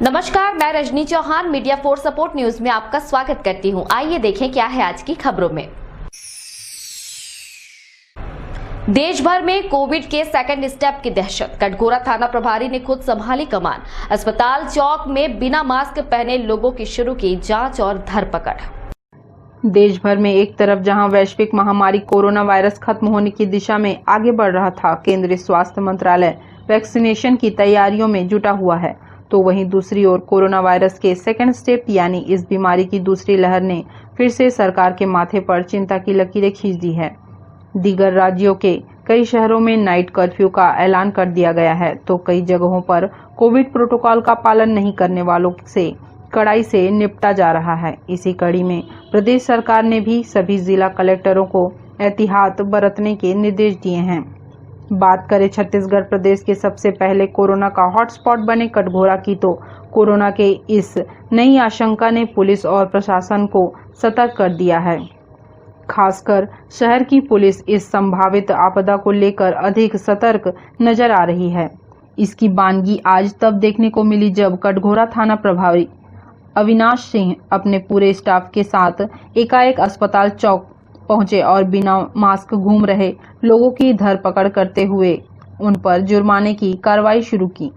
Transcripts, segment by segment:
नमस्कार, मैं Rajni Chauhan media for support news में आपका स्वागत करती हूं। आइए देखें क्या है आज की खबरों में। देश भर में कोविड के सेकंड स्टेप की दहशत, कटघोरा थाना प्रभारी ने खुद संभाली कमान। अस्पताल चौक में बिना मास्क पहने लोगों की शुरू की जांच और धरपकड़। देश भर में एक तरफ जहां वैश्विक महामारी कोरोना वायरस खत्म होने की दिशा में आगे बढ़ रहा था, केंद्रीय स्वास्थ्य मंत्रालय वैक्सीनेशन की तैयारियों में जुटा हुआ है, तो वहीं दूसरी ओर कोरोना वायरस के सेकंड स्टेप यानी इस बीमारी की दूसरी लहर ने फिर से सरकार के माथे पर चिंता की लकीरें खींच दी है। दीगर राज्यों के कई शहरों में नाइट कर्फ्यू का ऐलान कर दिया गया है, तो कई जगहों पर कोविड प्रोटोकॉल का पालन नहीं करने वालों से कड़ाई से निपटा जा रहा है। इसी कड़ी में प्रदेश सरकार ने भी सभी जिला कलेक्टरों को एहतियात बरतने के निर्देश दिए हैं। बात करें छत्तीसगढ़ प्रदेश के सबसे पहले कोरोना का हॉटस्पॉट बने कटघोरा की, तो कोरोना के इस नई आशंका ने पुलिस और प्रशासन को सतर्क कर दिया है। खासकर शहर की पुलिस इस संभावित आपदा को लेकर अधिक सतर्क नजर आ रही है। इसकी बानगी आज तब देखने को मिली जब कटघोरा थाना प्रभारी अविनाश सिंह अपने पूरे स्टाफ के साथ एकाएक अस्पताल चौक पहुंचे और बिना मास्क घूम रहे लोगों की धरपकड़ करते हुए उन पर जुर्माने की कार्रवाई शुरू की।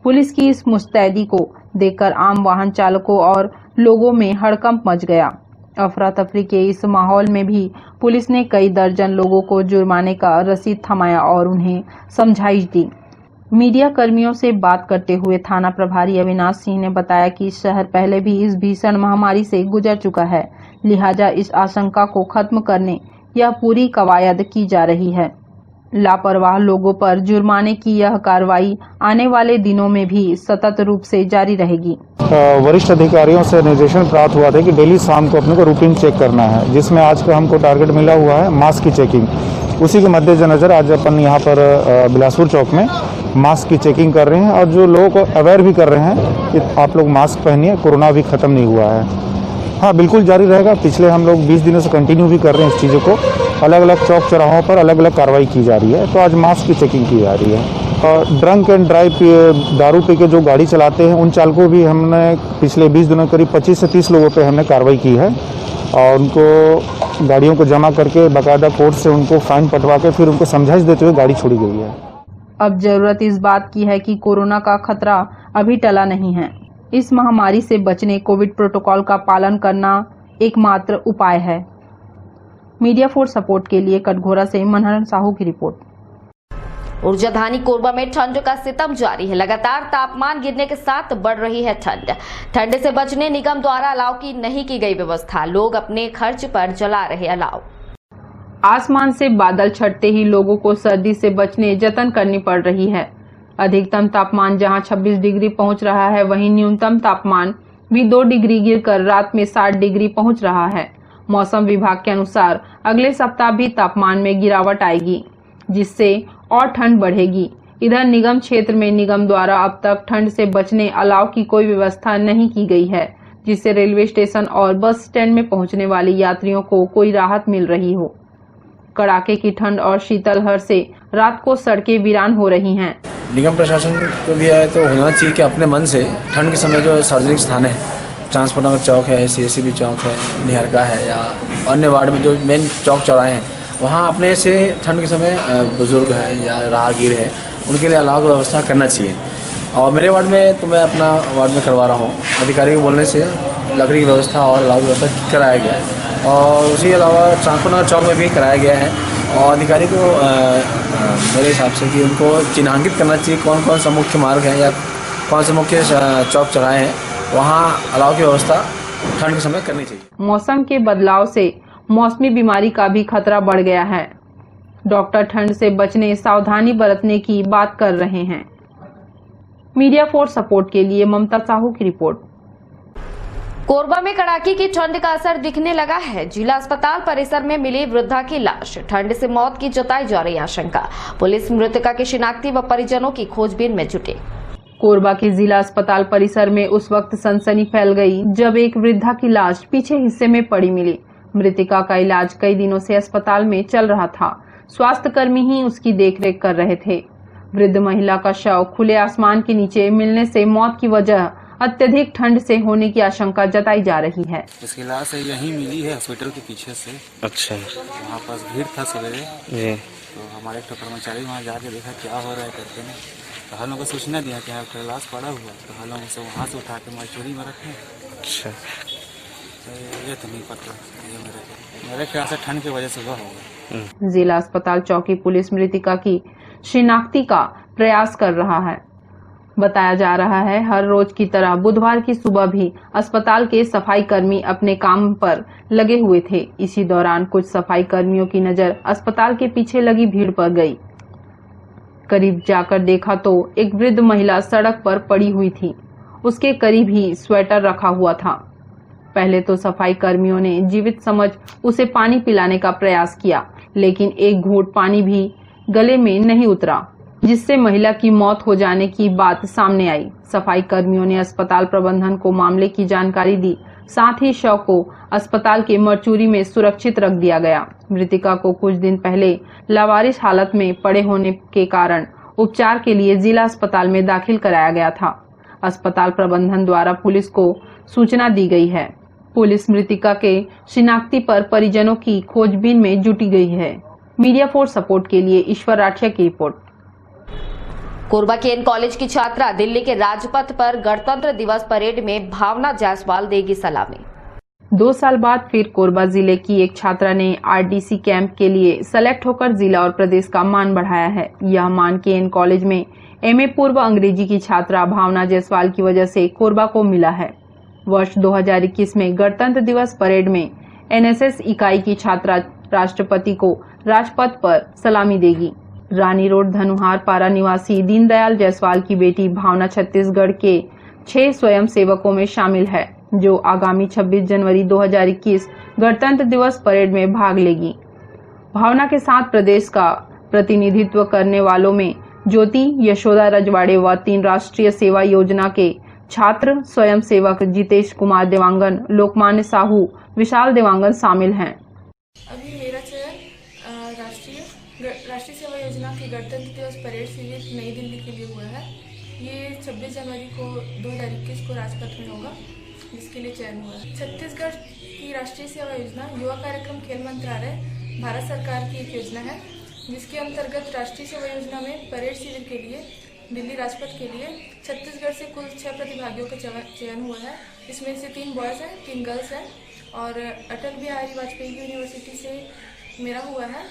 पुलिस की इस मुस्तैदी को देखकर आम वाहन चालकों और लोगों में हड़कंप मच गया। अफरा तफरी के इस माहौल में भी पुलिस ने कई दर्जन लोगों को जुर्माने का रसीद थमाया और उन्हें समझाइश दी। मीडिया कर्मियों से बात करते हुए थाना प्रभारी अविनाश सिंह ने बताया कि शहर पहले भी इस भीषण महामारी से गुजर चुका है, लिहाजा इस आशंका को खत्म करने यह पूरी कवायद की जा रही है। लापरवाह लोगों पर जुर्माने की यह कार्रवाई आने वाले दिनों में भी सतत रूप से जारी रहेगी। वरिष्ठ अधिकारियों से निर्देशन प्राप्त हुआ था कि डेली शाम को अपने को रूटीन चेक करना है, जिसमें आज का हमको टारगेट मिला हुआ है मास्क की चेकिंग। उसी के मद्देनजर आज अपन यहाँ पर बिलासपुर चौक में मास्क की चेकिंग कर रहे हैं और जो लोगों को अवेयर भी कर रहे हैं कि आप लोग मास्क पहनिए, कोरोना भी खत्म नहीं हुआ है। हाँ, बिल्कुल जारी रहेगा। पिछले हम लोग 20 दिनों से कंटिन्यू भी कर रहे हैं इस चीज़ों को। अलग अलग चौक चौराहों पर अलग अलग कार्रवाई की जा रही है, तो आज मास्क की चेकिंग की जा रही है। और ड्रंक एंड ड्राइव दारू पी के जो गाड़ी चलाते हैं उन चालकों भी हमने पिछले 20 दिनों करीब 25 से 30 लोगों पे हमने कार्रवाई की है और उनको गाड़ियों को जमा करके बाकायदा कोर्ट से उनको फाइन पटवा के फिर उनको समझाइश देते हुए गाड़ी छोड़ी गई है। अब जरूरत इस बात की है कि कोरोना का खतरा अभी टला नहीं है। इस महामारी से बचने कोविड प्रोटोकॉल का पालन करना एकमात्र उपाय है। मीडिया फॉर सपोर्ट के लिए कटघोरा से मनहर साहू की रिपोर्ट। ऊर्जाधानी कोरबा में ठंड का सितम जारी है। लगातार तापमान गिरने के साथ बढ़ रही है ठंड से बचने निगम द्वारा अलाव की नहीं की गई व्यवस्था। लोग अपने खर्च पर जला रहे अलाव। आसमान से बादल छटते ही लोगों को सर्दी से बचने जतन करनी पड़ रही है। अधिकतम तापमान जहां 26 डिग्री पहुंच रहा है, वहीं न्यूनतम तापमान भी 2 डिग्री गिरकर रात में 60 डिग्री पहुंच रहा है। मौसम विभाग के अनुसार अगले सप्ताह भी तापमान में गिरावट आएगी, जिससे और ठंड बढ़ेगी। इधर निगम क्षेत्र में निगम द्वारा अब तक ठंड से बचने अलाव की कोई व्यवस्था नहीं की गई है, जिससे रेलवे स्टेशन और बस स्टैंड में पहुंचने वाले यात्रियों को कोई राहत मिल रही हो। कड़ाके की ठंड और शीतलहर से रात को सड़कें वीरान हो रही हैं। निगम प्रशासन को भी है तो होना चाहिए कि अपने मन से ठंड के समय जो सार्वजनिक स्थान है, ट्रांसपोर्ट नगर चौक है, CSCB चौक है, निहरका है या अन्य वार्ड में जो मेन चौक चौराहे हैं, वहाँ अपने से ठंड के समय बुजुर्ग है या राहगीर है, उनके लिए अलाव की व्यवस्था करना चाहिए। और मेरे वार्ड में तो मैं अपना वार्ड में करवा रहा हूँ, अधिकारी के बोलने से लकड़ी की व्यवस्था और अलाव की व्यवस्था कराया गया है। और उसी अलावा ट्रांसपोर्ट नगर चौक में भी कराया गया है और अधिकारी को मेरे हिसाब से कि उनको चिन्हांकित करना चाहिए कौन कौन सा मुख्य मार्ग है या कौन से मुख्य चौक चौराहे हैं, वहाँ अलाव की व्यवस्था ठंड के समय करनी चाहिए। मौसम के बदलाव से मौसमी बीमारी का भी खतरा बढ़ गया है। डॉक्टर ठंड से बचने सावधानी बरतने की बात कर रहे हैं। मीडिया फॉर सपोर्ट के लिए ममता साहू की रिपोर्ट। कोरबा में कड़ाके की ठंड का असर दिखने लगा है। जिला अस्पताल परिसर में मिली वृद्धा की लाश, ठंड से मौत की जताई जा रही आशंका। पुलिस मृतका के शिनाख्ती व परिजनों की खोजबीन में जुटी। कोरबा के जिला अस्पताल परिसर में उस वक्त सनसनी फैल गई जब एक वृद्धा की लाश पीछे हिस्से में पड़ी मिली। मृतका का इलाज कई दिनों से अस्पताल में चल रहा था। स्वास्थ्य कर्मी ही उसकी देखरेख कर रहे थे। वृद्ध महिला का शव खुले आसमान के नीचे मिलने से मौत की वजह अत्यधिक ठंड से होने की आशंका जताई जा रही है। इसकी लाश यहीं मिली है हॉस्पिटल के पीछे से। अच्छा वहाँ पास भीड़ था सवेरे, जी। तो हमारे एक कर्मचारी वहाँ जाके देखा क्या हो रहा है करके ना, तो हम लोग को सूचना दिया कि यहाँ पर लाश पड़ा हुआ, तो हम लोग उसे वहाँ से उठा के मजदूरी में रखे। अच्छा तो ये तो नहीं पता, ये मेरे ख्याल से ठंड की वजह से हुआ होगा। जिला अस्पताल चौकी पुलिस मृतिका की शिनाख्ती का प्रयास कर रहा है। बताया जा रहा है हर रोज की तरह बुधवार की सुबह भी अस्पताल के सफाई कर्मी अपने काम पर लगे हुए थे। इसी दौरान कुछ सफाई कर्मियों की नजर अस्पताल के पीछे लगी भीड़ पर गई। करीब जाकर देखा तो एक वृद्ध महिला सड़क पर पड़ी हुई थी। उसके करीब ही स्वेटर रखा हुआ था। पहले तो सफाई कर्मियों ने जीवित समझ उसे पानी पिलाने का प्रयास किया, लेकिन एक घूंट पानी भी गले में नहीं उतरा, जिससे महिला की मौत हो जाने की बात सामने आई। सफाई कर्मियों ने अस्पताल प्रबंधन को मामले की जानकारी दी, साथ ही शव को अस्पताल के मरचूरी में सुरक्षित रख दिया गया। मृतिका को कुछ दिन पहले लावारिस हालत में पड़े होने के कारण उपचार के लिए जिला अस्पताल में दाखिल कराया गया था। अस्पताल प्रबंधन द्वारा पुलिस को सूचना दी गई है। पुलिस मृतिका के शिनाख्ती पर परिजनों की खोजबीन में जुटी गई है। मीडिया फोर्स सपोर्ट के लिए ईश्वर राठिया की रिपोर्ट। कोरबा के एन कॉलेज की छात्रा दिल्ली के राजपथ पर गणतंत्र दिवस परेड में भावना जायसवाल देगी सलामी। 2 साल बाद फिर कोरबा जिले की एक छात्रा ने आरडीसी कैंप के लिए सेलेक्ट होकर जिला और प्रदेश का मान बढ़ाया है। यह मान के एन कॉलेज में एमए पूर्व अंग्रेजी की छात्रा भावना जायसवाल की वजह से कोरबा को मिला है। वर्ष 2021 में गणतंत्र दिवस परेड में एनएसएस इकाई की छात्रा राष्ट्रपति को राजपथ पर सलामी देगी। रानी रोड धनुहार पारा निवासी दीनदयाल जायसवाल की बेटी भावना छत्तीसगढ़ के 6 स्वयं सेवकों में शामिल है, जो आगामी 26 जनवरी 2021 गणतंत्र दिवस परेड में भाग लेगी। भावना के साथ प्रदेश का प्रतिनिधित्व करने वालों में ज्योति यशोदा रजवाड़े व 3 राष्ट्रीय सेवा योजना के छात्र स्वयं सेवक जितेश कुमार देवांगन, लोकमान्य साहू, विशाल देवांगन शामिल हैं। अभी मेरा चयन राष्ट्रीय सेवा योजना की गणतंत्र दिवस परेड सीरीज नई दिल्ली के लिए हुआ है। ये 26 जनवरी को 2021 को राजपथ में होगा, जिसके लिए चयन हुआ है। छत्तीसगढ़ की राष्ट्रीय सेवा योजना युवा कार्यक्रम खेल मंत्रालय भारत सरकार की एक योजना है, जिसके अंतर्गत राष्ट्रीय सेवा योजना में परेड शिविर के लिए दिल्ली राजपथ के लिए छत्तीसगढ़ से कुल 6 प्रतिभागियों का चयन हुआ है। इसमें से 3 बॉयज़ हैं, 3 गर्ल्स हैं, और अटल बिहारी वाजपेयी यूनिवर्सिटी से मेरा हुआ है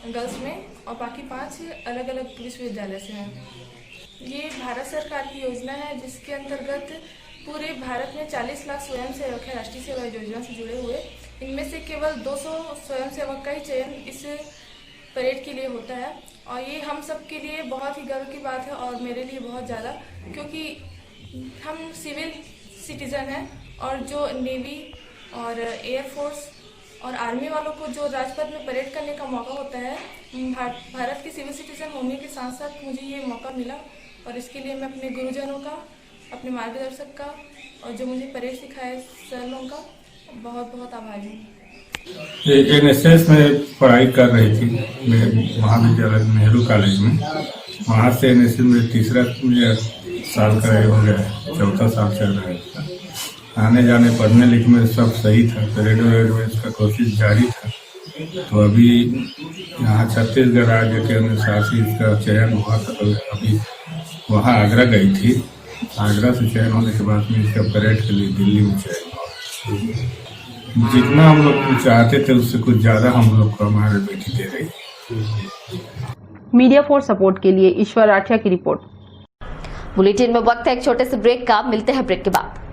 गर्ल्स में, और बाकी 5 अलग अलग विश्वविद्यालय से हैं। ये भारत सरकार की योजना है, जिसके अंतर्गत पूरे भारत में 40 लाख स्वयं सेवक हैं राष्ट्रीय सेवा योजना से जुड़े हुए। इनमें से केवल 200 स्वयं सेवक का ही चयन इस परेड के लिए होता है, और ये हम सब के लिए बहुत ही गर्व की बात है, और मेरे लिए बहुत ज़्यादा, क्योंकि हम सिविल सिटीज़न हैं, और जो नेवी और एयरफोर्स और आर्मी वालों को जो राजपथ में परेड करने का मौका होता है, भारत के सिविल सिटीज़न होने के साथ साथ मुझे ये मौका मिला, और इसके लिए मैं अपने गुरुजनों का, अपने मार्गदर्शक का, और जो मुझे परेड सिखाए सर लोगों का बहुत बहुत आभारी हूँ। एनएसएस में पढ़ाई कर रही थी महाविद्यालय नेहरू कॉलेज में। वहाँ से एनएसएस में तीसरा साल का हो गया, 4था साल चल रहा है। आने जाने पढ़ने लिखने में सब सही था, परेड वरेड में इसका कोशिश जारी था। तो अभी यहाँ छत्तीसगढ़ राज्य के अनुसार से इसका चयन हुआ था। तो अभी वहाँ आगरा गई थी, आगरा से चयन होने के बाद में इसका परेड के लिए दिल्ली में चयन हुआ। जितना हम लोग चाहते थे उससे कुछ ज्यादा हम लोग को हमारे बेटी दे रही। मीडिया फोर्स सपोर्ट के लिए ईश्वर राठिया की रिपोर्ट। बुलेटिन में वक्त है एक छोटे से ब्रेक का, मिलते हैं ब्रेक के बाद।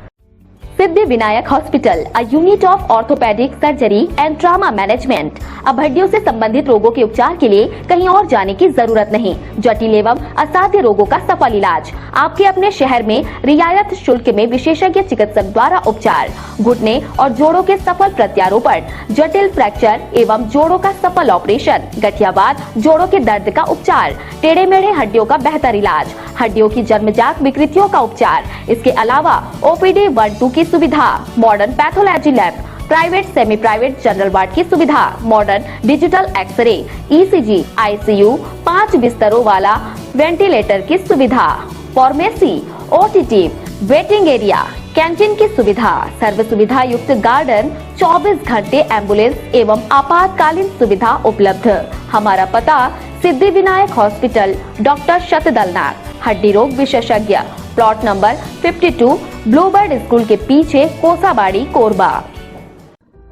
Siddhi Vinayak hospital, a unit of orthopaedic surgery and trauma management. अब हड्डियों से संबंधित रोगों के उपचार के लिए कहीं और जाने की जरूरत नहीं। जटिल एवं असाध्य रोगों का सफल इलाज आपके अपने शहर में रियायत शुल्क में विशेषज्ञ चिकित्सक द्वारा उपचार। घुटने और जोड़ों के सफल प्रत्यारोपण, जटिल फ्रैक्चर एवं जोड़ों का सफल ऑपरेशन, गठियावाद, जोड़ों के दर्द का उपचार, टेढ़े मेढ़े हड्डियों का बेहतर इलाज, हड्डियों की जन्मजात विकृतियों का उपचार। इसके अलावा ओपीडी 1-2 की सुविधा, modern pathology lab, private semi private general ward की सुविधा, modern digital x-ray, ECG, ICU, 5 बिस्तरों वाला वेंटिलेटर की सुविधा, pharmacy, OTT, waiting area, canteen की सुविधा, सर्व सुविधा युक्त गार्डन, 24 घंटे एम्बुलेंस एवं आपातकालीन सुविधा उपलब्ध। हमारा पता सिद्धि विनायक हॉस्पिटल, डॉक्टर शतदलनाथ, हड्डी रोग विशेषज्ञ, प्लॉट नंबर 52, ब्लूबर्ड स्कूल के पीछे, कोसाबाड़ी, कोरबा।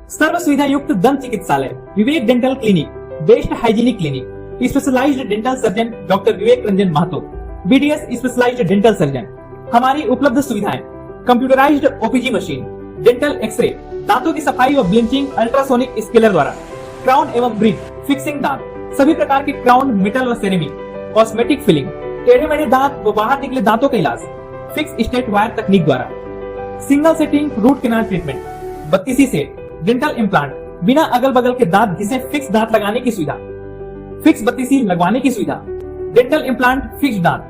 सर्व सुविधा युक्त दंत चिकित्सालय, Vivek dental clinic, best hygienic clinic, specialised dental surgeon doctor Vivek Ranjan Mahato, BDS specialised dental surgeon. हमारी उपलब्ध सुविधाएं: computerised OPG machine, dental x-ray, दांतों की सफाई व ब्लीचिंग अल्ट्रासोनिक स्केलर द्वारा, क्राउन एवं ब्रिज, फिक्सिंग दांत, सभी प्रकार के क्राउन, मेटल व सेरेमिक, कॉस्मेटिक फिलिंग, टेढ़े मेढ़े दांत व बाहर निकले दांतों का इलाज, फिक्स स्टेट वायर तकनीक द्वारा, single setting root canal treatment, 32 set, dental implant, बिना अगल बगल के दांत घिसे फिक्स दांत लगाने की सुविधा, फिक्स 32 लगवाने की सुविधा, डेंटल इम्प्लांट, फिक्स दांत,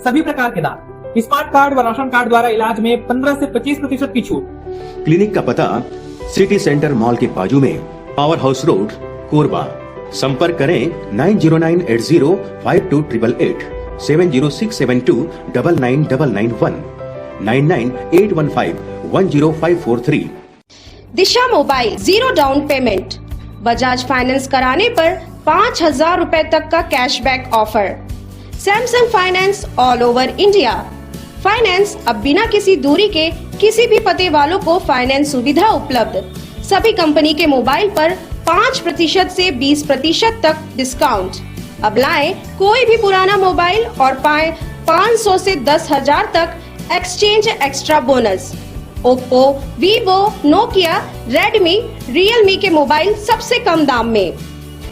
सभी प्रकार के दांत, स्मार्ट कार्ड व राशन कार्ड द्वारा इलाज में 15 से 25% की छूट। क्लिनिक का पता सिटी सेंटर मॉल के बाजू में, पावर हाउस रोड, कोरबा। संपर्क करें 9098052888, 7067299991, 9981510543। Disha mobile, 0 down payment, Bajaj finance कराने पर 5000 रुपए तक का cashback offer. Samsung finance all over India. Finance अब बिना किसी दूरी के किसी भी पते वालों को फाइनेंस सुविधा उपलब्ध। सभी कंपनी के मोबाइल पर 5% से 20% तक डिस्काउंट। अब लाएं कोई भी पुराना मोबाइल और पाएं 500 से 10,000 तक exchange extra bonus. Oppo, Vivo, Nokia, Redmi, Realme के मोबाइल सबसे कम दाम में।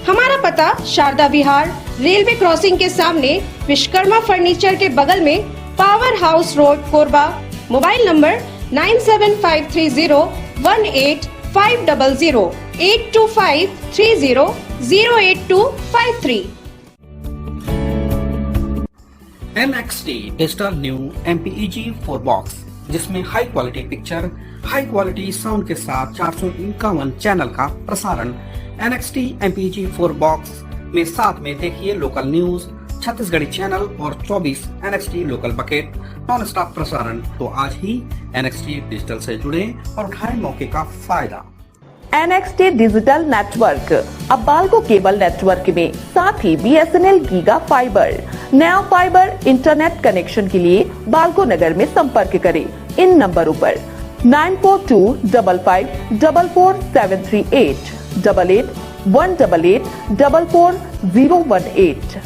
हमारा पता शारदा विहार, रेलवे क्रॉसिंग के सामने, विश्वकर्मा फर्नीचर के बगल में, power house road, Korba. Mobile number 9753018500, 8253008253। NXT digital new MPEG 4 box, जिसमें high quality picture, high quality sound के साथ 451 चैनल का प्रसारण। NXT MPEG 4 बॉक्स में साथ में देखिए लोकल न्यूज, छत्तीसगढ़ी चैनल और 24 NXT local bucket non stop प्रसारण। तो आज ही NXT डिजिटल से जुड़े और उठाएं मौके का फायदा। NXT डिजिटल नेटवर्क अब बाल्को केबल नेटवर्क में, साथ ही BSNL गीगा फाइबर। नया फाइबर इंटरनेट कनेक्शन के लिए बाल्को नगर में संपर्क करें इन नंबरों पर 9425544738, 8818844018।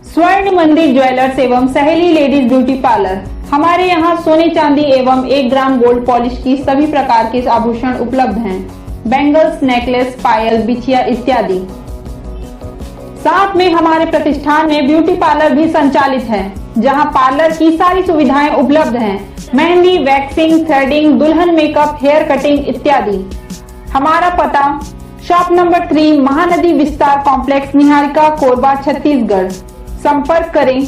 स्वर्ण मंदिर ज्वेलर्स एवं सहेली लेडीज ब्यूटी पार्लर। हमारे यहाँ सोने चांदी एवं 1 ग्राम गोल्ड पॉलिश की सभी प्रकार के आभूषण उपलब्ध हैं। बैंगल्स, नेकलेस, पायल, बिछिया इत्यादि। साथ में हमारे प्रतिष्ठान में ब्यूटी पार्लर भी संचालित है, जहां पार्लर की सारी सुविधाएं उपलब्ध हैं। मेहंदी, वैक्सिंग, थ्रेडिंग, दुल्हन मेकअप, हेयर कटिंग इत्यादि। हमारा पता शॉप नंबर 3, महानदी विस्तार कॉम्प्लेक्स, निहारिका, कोरबा, छत्तीसगढ़। संपर्क करें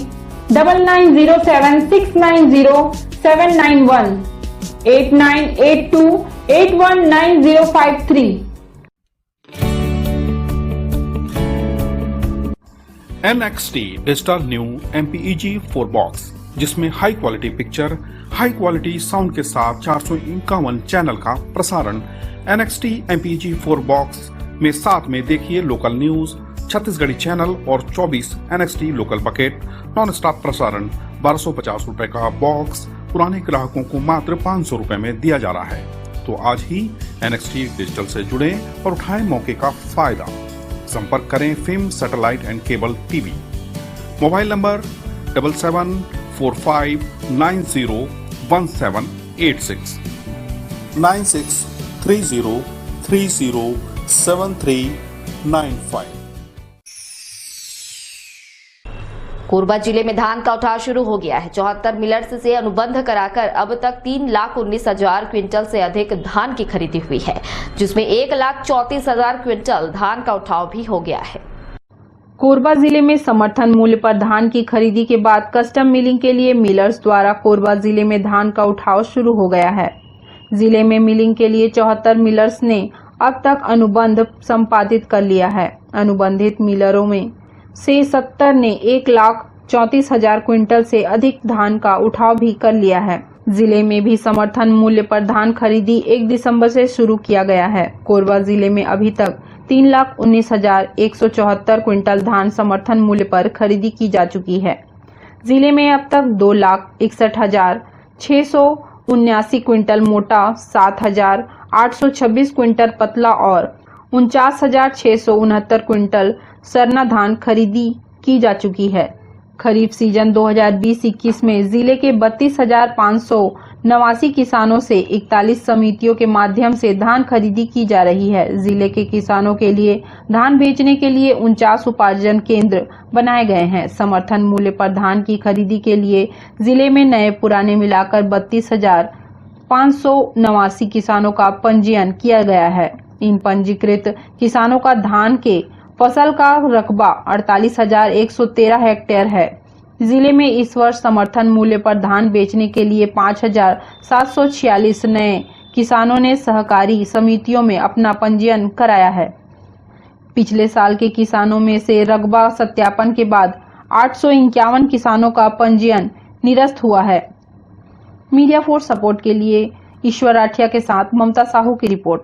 9907690791, 8982819053। NXT digital new MPEG 4 box, जिसमें high quality picture, high quality sound के साथ 451 चैनल का प्रसारण। NXT MPEG 4 बॉक्स में साथ में देखिए लोकल न्यूज, छत्तीसगढ़ी चैनल और 24 NXT local bucket non stop प्रसारण। 1250 रुपए का बॉक्स पुराने ग्राहकों को मात्र 500 रुपए में दिया जा रहा है। तो आज ही NXT डिजिटल से जुड़े और उठाएं मौके का फायदा। संपर्क करें film satellite and cable TV. Mobile number 7745901786, 9630307395। Korba जिले में धान का उठाव शुरू हो गया है। 74 मिलर्स से अनुबंध कराकर अब तक 3,19,000 क्विंटल से अधिक धान की खरीदी हुई है, जिसमें 1,34,000 क्विंटल धान का उठाव भी हो गया है। कोरबा जिले में समर्थन मूल्य पर धान की खरीदी के बाद कस्टम मिलिंग के लिए मिलर्स द्वारा कोरबा जिले में धान का उठाव शुरू हो गया है। जिले में मिलिंग के लिए 74 मिलर्स ने अब तक अनुबंध संपादित कर लिया है। अनुबंधित मिलरों में से 70 ने 34,000 क्विंटल से अधिक धान का उठाव भी कर लिया है। जिले में भी समर्थन मूल्य पर धान खरीदी 1 दिसंबर से शुरू किया गया है। कोरबा जिले में अभी तक 3,19,174 क्विंटल धान समर्थन मूल्य पर खरीदी की जा चुकी है। जिले में अब तक 2,61,679 क्विंटल मोटा, 7,826 क्विंटल पतला और 49,669 क्विंटल सरना धान खरीदी की जा चुकी है। खरीफ सीजन 2020-21 में जिले के 32,589 किसानों से 41 समितियों के माध्यम से धान खरीदी की जा रही है। जिले के किसानों के लिए धान बेचने के लिए 49 उपार्जन केंद्र बनाए गए हैं। समर्थन मूल्य पर धान की खरीदी के लिए जिले में नए पुराने मिलाकर 32,589 किसानों का पंजीयन किया गया है। इन पंजीकृत किसानों का धान के फसल का रकबा 48,113 हेक्टेयर है। जिले में इस वर्ष समर्थन मूल्य पर धान बेचने के लिए 5,746 नए किसानों ने सहकारी समितियों में अपना पंजीयन कराया है। पिछले साल के किसानों में से रकबा सत्यापन के बाद 851 किसानों का पंजीयन निरस्त हुआ है। मीडिया फोर्स सपोर्ट के लिए ईश्वर राठिया के साथ ममता साहू की रिपोर्ट।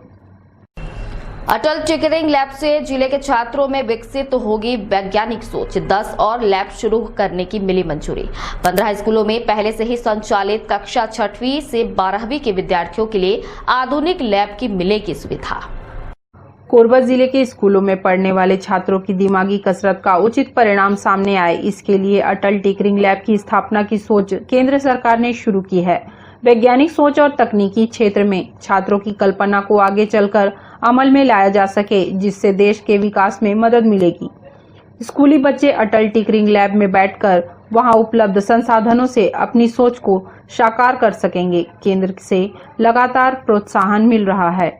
अटल टिकरिंग लैब से जिले के छात्रों में विकसित होगी वैज्ञानिक सोच। 10 और लैब शुरू करने की मिली मंजूरी। 15 स्कूलों में पहले से ही संचालित कक्षा 6वीं से 12वीं के विद्यार्थियों के लिए आधुनिक लैब की मिलेगी सुविधा। कोरबा जिले के स्कूलों में पढ़ने वाले छात्रों की दिमागी कसरत का उचित परिणाम सामने आए, इसके लिए अटल टिकरिंग लैब की स्थापना की सोच केंद्र सरकार ने शुरू की है। वैज्ञानिक सोच और तकनीकी क्षेत्र में छात्रों की कल्पना को आगे चलकर अमल में लाया जा सके, जिससे देश के विकास में मदद मिलेगी। स्कूली बच्चे अटल टिकरिंग लैब में बैठकर वहां उपलब्ध संसाधनों से अपनी सोच को साकार कर सकेंगे। केंद्र से लगातार प्रोत्साहन मिल रहा है।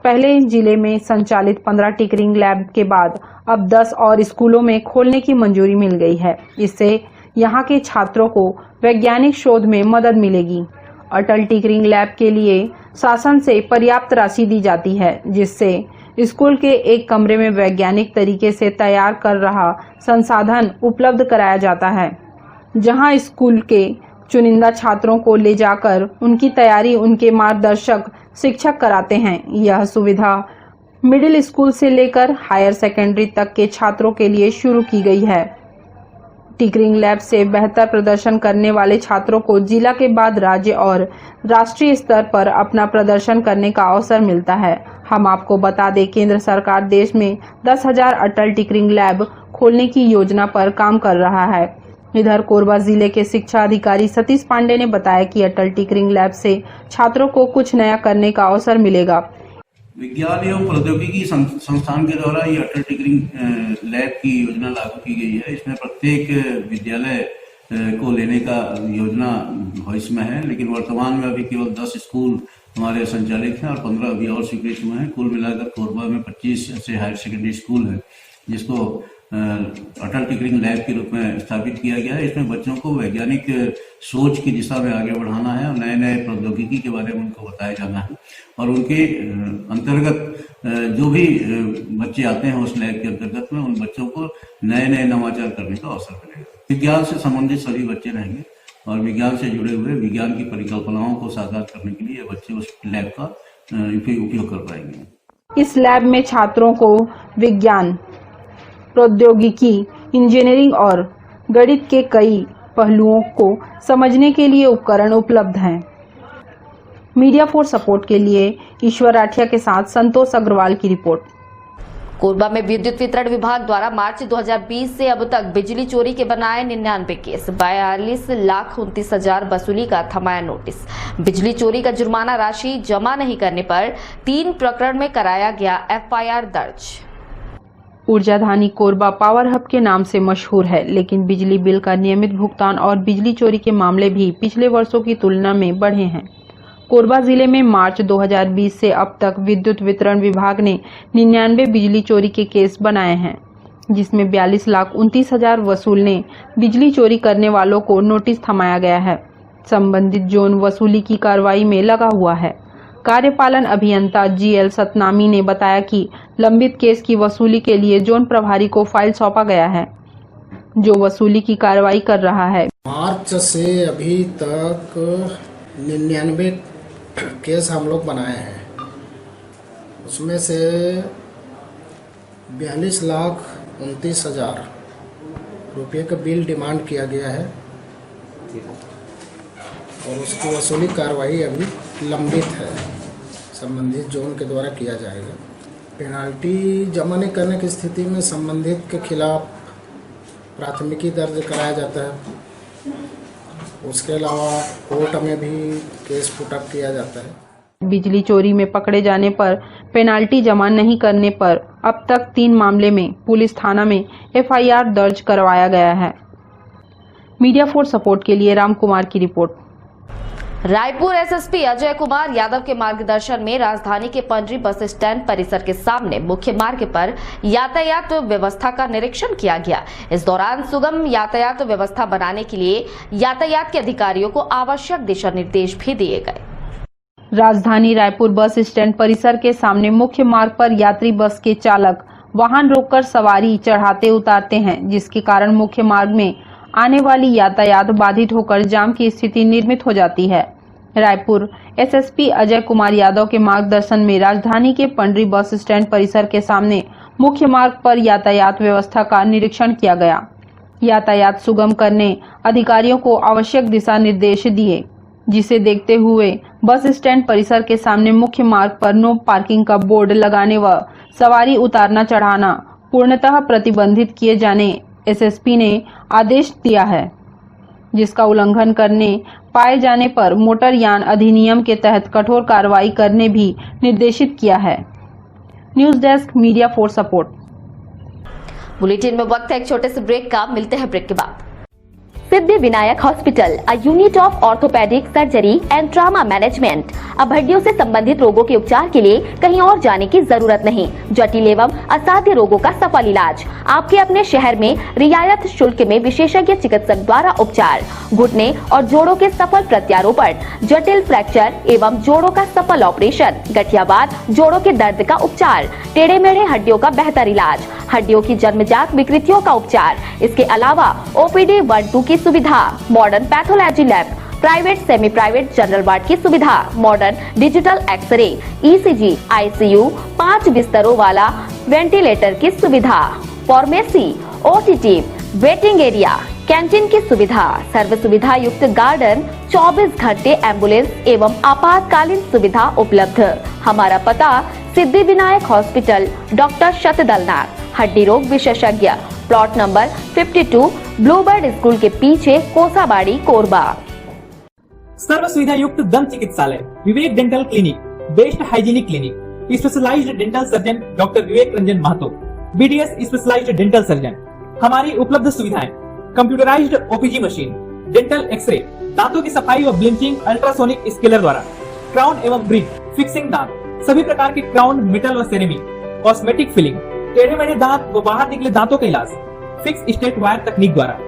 पहले जिले में संचालित 15 टिकरिंग लैब के बाद अब 10 और स्कूलों में खोलने की मंजूरी मिल गई है। इससे यहाँ के छात्रों को वैज्ञानिक शोध में मदद मिलेगी। अटल टिकरिंग लैब के लिए शासन से पर्याप्त राशि दी जाती है, जिससे स्कूल के एक कमरे में वैज्ञानिक तरीके से तैयार कर रहा संसाधन उपलब्ध कराया जाता है, जहां स्कूल के चुनिंदा छात्रों को ले जाकर उनकी तैयारी उनके मार्गदर्शक शिक्षक कराते हैं। यह सुविधा मिडिल स्कूल से लेकर हायर सेकेंडरी तक के छात्रों के लिए शुरू की गई है। टिकरिंग लैब से बेहतर प्रदर्शन करने वाले छात्रों को जिला के बाद राज्य और राष्ट्रीय स्तर पर अपना प्रदर्शन करने का अवसर मिलता है। हम आपको बता दें, केंद्र सरकार देश में 10,000 अटल टिकरिंग लैब खोलने की योजना पर काम कर रहा है। इधर कोरबा जिले के शिक्षा अधिकारी सतीश पांडे ने बताया कि अटल टिकरिंग लैब से छात्रों को कुछ नया करने का अवसर मिलेगा। विज्ञान एवं प्रौद्योगिकी संस्थान के द्वारा ये अटल टिकरिंग लैब की योजना लागू की गई है। इसमें प्रत्येक विद्यालय को लेने का योजना भविष्य में है, लेकिन वर्तमान में अभी केवल 10 स्कूल हमारे संचालित हैं और 15 अभी और स्वीकृत हुए हैं। कुल मिलाकर कोरबा में 25 ऐसे हायर सेकेंडरी स्कूल हैं जिसको अटल टिकरिंग लैब के रूप में स्थापित किया गया है। इसमें बच्चों को वैज्ञानिक सोच की दिशा में आगे बढ़ाना है और नए नए प्रौद्योगिकी के बारे में उनको बताया जाना है और उनके अंतर्गत जो भी बच्चे आते हैं उस लैब के अंतर्गत में उन बच्चों को नए नए नवाचार करने का अवसर मिलेगा। विज्ञान से संबंधित सभी बच्चे रहेंगे और विज्ञान से जुड़े हुए विज्ञान की परिकल्पनाओं को साकार करने के लिए बच्चे उस लैब का उपयोग कर पाएंगे। इस लैब में छात्रों को विज्ञान, प्रौद्योगिकी, इंजीनियरिंग और गणित के कई पहलुओं को समझने के लिए उपकरण उपलब्ध हैं। मीडिया फोर्स सपोर्ट के लिए ईश्वर राठिया के साथ संतोष अग्रवाल की रिपोर्ट। कोरबा में विद्युत वितरण विभाग द्वारा मार्च 2020 से अब तक बिजली चोरी के बनाए 99 केस, 42,29,000 वसूली का थमाया नोटिस। बिजली चोरी का जुर्माना राशि जमा नहीं करने पर 3 प्रकरण में कराया गया FIR दर्ज। ऊर्जाधानी कोरबा पावर हब के नाम से मशहूर है, लेकिन बिजली बिल का नियमित भुगतान और बिजली चोरी के मामले भी पिछले वर्षों की तुलना में बढ़े हैं। कोरबा जिले में मार्च 2020 से अब तक विद्युत वितरण विभाग ने 99 बिजली चोरी के केस बनाए हैं, जिसमें 42,29,000 वसूलने बिजली चोरी करने वालों को नोटिस थमाया गया है। संबंधित जोन वसूली की कार्रवाई में लगा हुआ है। कार्यपालन अभियंता GL सतनामी ने बताया कि लंबित केस की वसूली के लिए जोन प्रभारी को फाइल सौंपा गया है। जो वसूली की कार्रवाई कर रहा है। मार्च से अभी तक 99 केस हम लोग बनाए हैं, उसमें से 42,29,000 रुपये का बिल डिमांड किया गया है और उसकी वसूली कार्रवाई अभी लंबित है, संबंधित जोन के द्वारा किया जाएगा। पेनाल्टी जमा नहीं करने की स्थिति में संबंधित के खिलाफ प्राथमिकी दर्ज कराया जाता है। उसके अलावा कोर्ट में भी केस पुटअप किया जाता है। बिजली चोरी में पकड़े जाने पर पेनाल्टी जमा नहीं करने पर अब तक 3 मामले में पुलिस थाना में FIR दर्ज करवाया गया है। मीडिया फॉर सपोर्ट के लिए राम कुमार की रिपोर्ट। रायपुर एसएसपी अजय कुमार यादव के मार्गदर्शन में राजधानी के पंडरी बस स्टैंड परिसर के सामने मुख्य मार्ग पर यातायात व्यवस्था का निरीक्षण किया गया। इस दौरान सुगम यातायात व्यवस्था बनाने के लिए यातायात के अधिकारियों को आवश्यक दिशा निर्देश भी दिए गए। राजधानी रायपुर बस स्टैंड परिसर के सामने मुख्य मार्ग पर यात्री बस के चालक वाहन रोककर सवारी चढ़ाते उतारते हैं, जिसके कारण मुख्य मार्ग में आने वाली यातायात बाधित होकर जाम की स्थिति निर्मित हो जाती है। रायपुर एसएसपी अजय कुमार यादव के मार्गदर्शन में राजधानी के पंडरी बस स्टैंड परिसर के सामने मुख्य मार्ग पर यातायात व्यवस्था का निरीक्षण किया गया। यातायात सुगम करने अधिकारियों को आवश्यक दिशा निर्देश दिए, जिसे देखते हुए बस स्टैंड परिसर के सामने मुख्य मार्ग पर नो पार्किंग का बोर्ड लगाने व सवारी उतारना चढ़ाना पूर्णतः प्रतिबंधित किए जाने एसएसपी ने आदेश दिया है, जिसका उल्लंघन करने पाए जाने पर मोटर यान अधिनियम के तहत कठोर कार्रवाई करने भी निर्देशित किया है। News desk media for support. Bulletin में वक्त है एक छोटे से ब्रेक का, मिलते हैं ब्रेक के बाद। Siddhi Vinayak hospital, a unit of orthopaedic surgery and trauma management. अब हड्डियों से संबंधित रोगों के उपचार के लिए कहीं और जाने की जरूरत नहीं। जटिल एवं असाध्य रोगों का सफल इलाज आपके अपने शहर में रियायत शुल्क में विशेषज्ञ चिकित्सक द्वारा उपचार। घुटने और जोड़ों के सफल प्रत्यारोपण, जटिल फ्रैक्चर एवं जोड़ों का सफल ऑपरेशन, गठियावाद, जोड़ों के दर्द का उपचार, टेढ़े मेढ़े हड्डियों का बेहतर इलाज, हड्डियों की जन्मजात विकृतियों का उपचार। इसके अलावा OPD 1-2 की सुविधा, modern pathology lab, private semi private general ward की सुविधा, modern digital x-ray, ECG, ICU, 5 बिस्तरों वाला वेंटिलेटर की सुविधा, pharmacy, OTT, waiting area, canteen की सुविधा, सर्व सुविधा युक्त गार्डन, 24 घंटे एम्बुलेंस एवं आपातकालीन सुविधा उपलब्ध। हमारा पता सिद्धि विनायक हॉस्पिटल, डॉक्टर शतदलनाथ, हड्डी रोग विशेषज्ञ, प्लॉट नंबर 52, ब्लूबर्ड स्कूल के पीछे, कोसाबाड़ी, कोरबा। सर्व सुविधा युक्त दंत चिकित्सालय Vivek dental clinic, best hygienic clinic, specialised dental surgeon doctor Vivek Ranjan Mahato, BDS specialised dental surgeon. हमारी उपलब्ध सुविधाएं: computerised OPG machine, dental x-ray, दांतों की सफाई व ब्लीचिंग अल्ट्रासोनिक स्केलर द्वारा, क्राउन एवं ब्रिज, फिक्सिंग दांत, सभी प्रकार के क्राउन, मेटल व सेरेमिक, कॉस्मेटिक फिलिंग, टेढ़े मेढ़े दांत व बाहर निकले दांतों का इलाज फिक्स स्टेट वायर तकनीक द्वारा,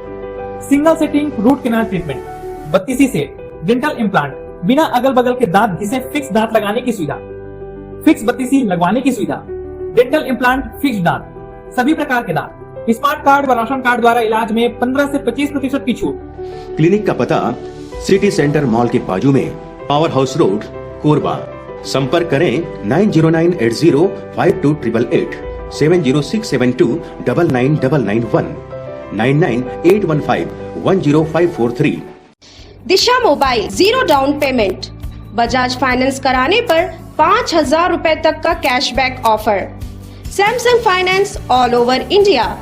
single setting root canal treatment, 32 set, dental implant, बिना अगल बगल के दांत घिसे फिक्स दांत लगाने की सुविधा, फिक्स 32 लगवाने की सुविधा, डेंटल इम्प्लांट, फिक्स दांत, सभी प्रकार के दांत, स्मार्ट कार्ड व राशन कार्ड द्वारा इलाज में 15 से 25% की छूट। क्लिनिक का पता सिटी सेंटर मॉल के बाजू में, पावर हाउस रोड, कोरबा। संपर्क करें 9098052888, 7067299991, 9981510543। Disha mobile, 0 down payment, Bajaj finance कराने पर 5,000 रुपए तक का cashback offer. Samsung finance all over India.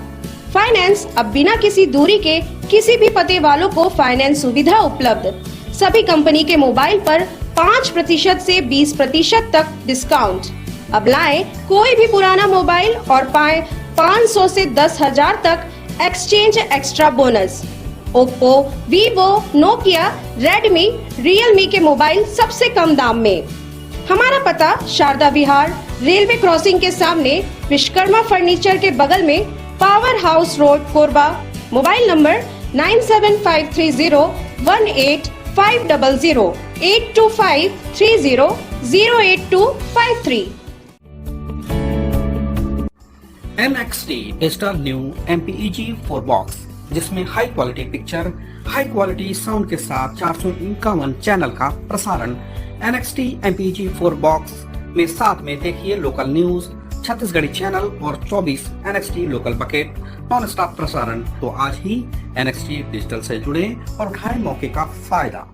Finance अब बिना किसी दूरी के किसी भी पते वालों को फाइनेंस सुविधा उपलब्ध। सभी कंपनी के मोबाइल पर 5% से 20% तक डिस्काउंट। अब लाएं कोई भी पुराना मोबाइल और पाएं 500 से 10,000 तक exchange extra bonus. Oppo, Vivo, Nokia, Redmi, Realme के मोबाइल सबसे कम दाम में। हमारा पता शारदा विहार, रेलवे क्रॉसिंग के सामने, विश्वकर्मा फर्नीचर के बगल में, power house road, Korba. Mobile number 9753018500, 8253008253। NXT Digital New MPEG 4 Box, जिसमें high quality picture, high quality sound के साथ 451 चैनल का प्रसारण। NXT MPEG 4 बॉक्स में साथ में देखिए लोकल न्यूज, छत्तीसगढ़ी चैनल और 24 NXT local bucket non stop प्रसारण। तो आज ही NXT डिजिटल से जुड़े और उठाएं मौके का फायदा।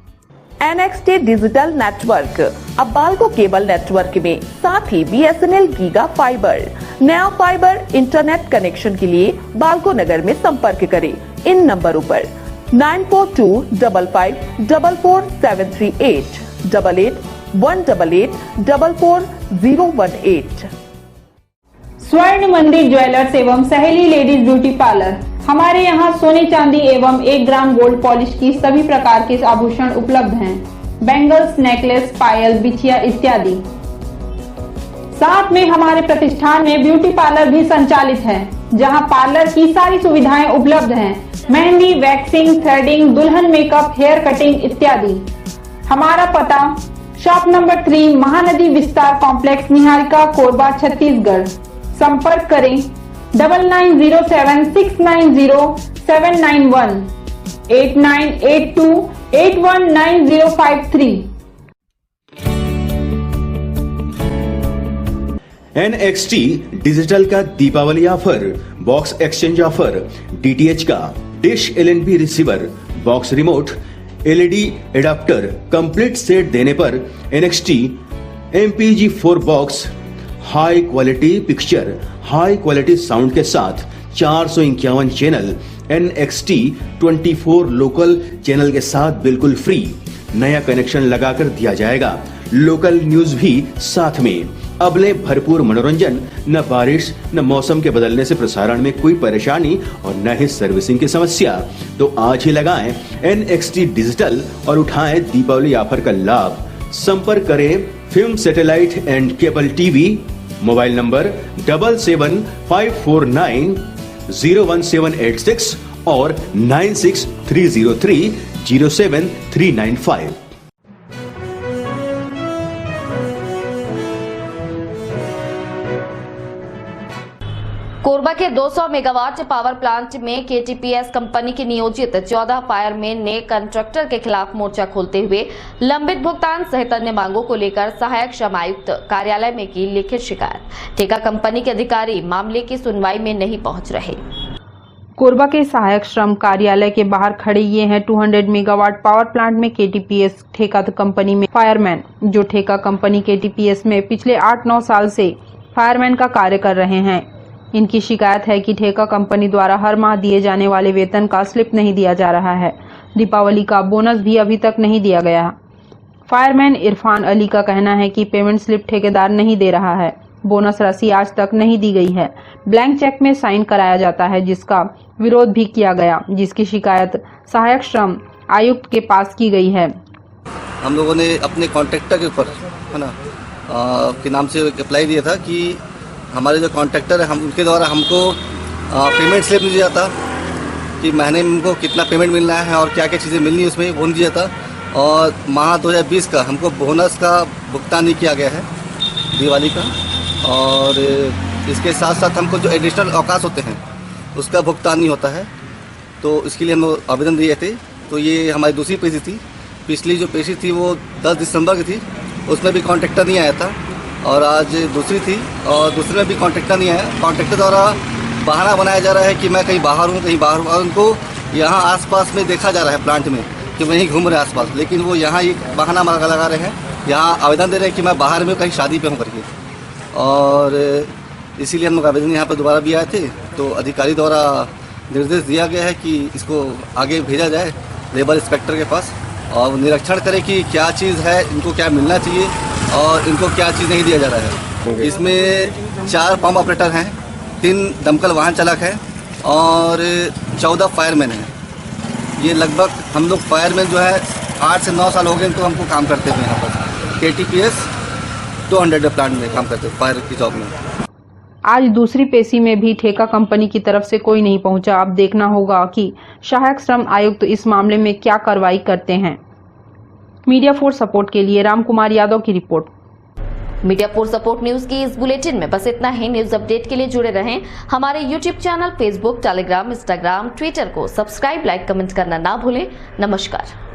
NXT डिजिटल नेटवर्क अब बाल्को केबल नेटवर्क में साथ ही BSNL गीगा फाइबर। नया फाइबर इंटरनेट कनेक्शन के लिए बाल्को नगर में संपर्क करें इन नंबरों पर 9425544738 8818844018। स्वर्ण मंदिर ज्वेलर्स एवं सहेली लेडीज ब्यूटी पार्लर। हमारे यहाँ सोने चांदी एवं 1 ग्राम गोल्ड पॉलिश की सभी प्रकार के आभूषण उपलब्ध हैं। बैंगल्स, नेकलेस, पायल, बिछिया इत्यादि। साथ में हमारे प्रतिष्ठान में ब्यूटी पार्लर भी संचालित है, जहां पार्लर की सारी सुविधाएं उपलब्ध हैं। मेहंदी, वैक्सिंग, थ्रेडिंग, दुल्हन मेकअप, हेयर कटिंग इत्यादि। हमारा पता शॉप नंबर 3 महानदी विस्तार कॉम्प्लेक्स, निहारिका, कोरबा, छत्तीसगढ़। संपर्क करें 9907690791 8982819053। NXT डिजिटल का Deepawali offer, box exchange offer, DTH का dish LNB receiver, box remote, LED adapter complete set देने पर NXT MPEG 4 box high quality picture, high quality sound के साथ 451 चैनल NXT 24 लोकल चैनल के साथ बिल्कुल फ्री। नया कनेक्शन लगाकर दिया जाएगा। लोकल न्यूज भी साथ में। अब ले भरपूर मनोरंजन, न बारिश न मौसम के बदलने से प्रसारण में कोई परेशानी और न ही सर्विसिंग की समस्या। तो आज ही लगाएं NXT डिजिटल और उठाएं दीपावली ऑफर का लाभ। संपर्क करें film satellite and cable TV, mobile number 7754901786 और 9630307395। कोरबा के 200 मेगावाट पावर प्लांट में KTPS कंपनी की नियोजित 14 फायरमैन ने कंट्रैक्टर के खिलाफ मोर्चा खोलते हुए लंबित भुगतान सहित अन्य मांगों को लेकर सहायक श्रम आयुक्त कार्यालय में की लिखित शिकायत। ठेका कंपनी के अधिकारी मामले की सुनवाई में नहीं पहुंच रहे। कोरबा के सहायक श्रम कार्यालय के बाहर खड़े ये हैं 200 मेगावाट पावर प्लांट में KTPS ठेका कंपनी में फायरमैन, जो ठेका कंपनी KTPS में पिछले 8-9 साल से फायरमैन का कार्य कर रहे हैं। इनकी शिकायत है कि ठेका कंपनी द्वारा हर माह दिए जाने वाले वेतन का स्लिप नहीं दिया जा रहा है। दीपावली का बोनस भी अभी तक नहीं दिया गया। फायरमैन इरफान अली का कहना है कि पेमेंट स्लिप ठेकेदार नहीं दे रहा है। बोनस राशि आज तक नहीं दी गई है। ब्लैंक चेक में साइन कराया जाता है, जिसका विरोध भी किया गया, जिसकी शिकायत सहायक श्रम आयुक्त के पास की गई है। हम लोगों ने अपने कॉन्ट्रैक्टर के ऊपर है ना के नाम से अप्लाई दिया था कि हमारे जो कॉन्ट्रैक्टर है हम उनके द्वारा हमको पेमेंट स्लिप नहीं दिया जाता कि महीने में हमको कितना पेमेंट मिलना है और क्या क्या चीज़ें मिलनी है उसमें, वो नहीं दिया जाता। और माह 2020 का हमको बोनस का भुगतान नहीं किया गया है दिवाली का, और इसके साथ साथ हमको जो एडिशनल अवकाश होते हैं उसका भुगतान नहीं होता है। तो इसके लिए हम आवेदन दिए थे। तो ये हमारी दूसरी पेशी थी। पिछली जो पेशी थी वो 10 दिसंबर की थी, उसमें भी कॉन्ट्रैक्टर नहीं आया था। और आज दूसरी थी और दूसरे में भी कॉन्ट्रैक्टर नहीं आया। कॉन्ट्रैक्टर द्वारा बहाना बनाया जा रहा है कि मैं कहीं बाहर हूँ, कहीं बाहर हूँ, और उनको यहाँ आसपास में देखा जा रहा है प्लांट में कि वहीं घूम रहे हैं आसपास, लेकिन वो यहाँ एक बहाना लगा रहे हैं, यहाँ आवेदन दे रहे हैं कि मैं बाहर में कहीं शादी पे हूँ करके। और इसीलिए हम लोग आवेदन यहाँ पर दोबारा भी आए थे। तो अधिकारी द्वारा निर्देश दिया गया है कि इसको आगे भेजा जाए लेबर इंस्पेक्टर के पास और निरीक्षण करें कि क्या चीज़ है, इनको क्या मिलना चाहिए और इनको क्या चीज़ नहीं दिया जा रहा है। इसमें 4 पंप ऑपरेटर हैं, 3 दमकल वाहन चालक हैं और 14 फायरमैन हैं। ये लगभग हम लोग फायरमैन जो है 8 से 9 साल हो गए इनको हमको काम करते थे यहाँ पर KTPS 200 प्लांट में काम करते फायर की जॉब में। आज दूसरी पेशी में भी ठेका कंपनी की तरफ से कोई नहीं पहुंचा। अब देखना होगा कि सहायक श्रम आयुक्त इस मामले में क्या कार्रवाई करते हैं। मीडिया फोर्स सपोर्ट के लिए राम कुमार यादव की रिपोर्ट। मीडियापुर सपोर्ट न्यूज की इस बुलेटिन में बस इतना ही। न्यूज अपडेट के लिए जुड़े रहें हमारे YouTube channel, Facebook, Telegram, Instagram, Twitter को सब्सक्राइब, लाइक, कमेंट करना ना भूलें। नमस्कार।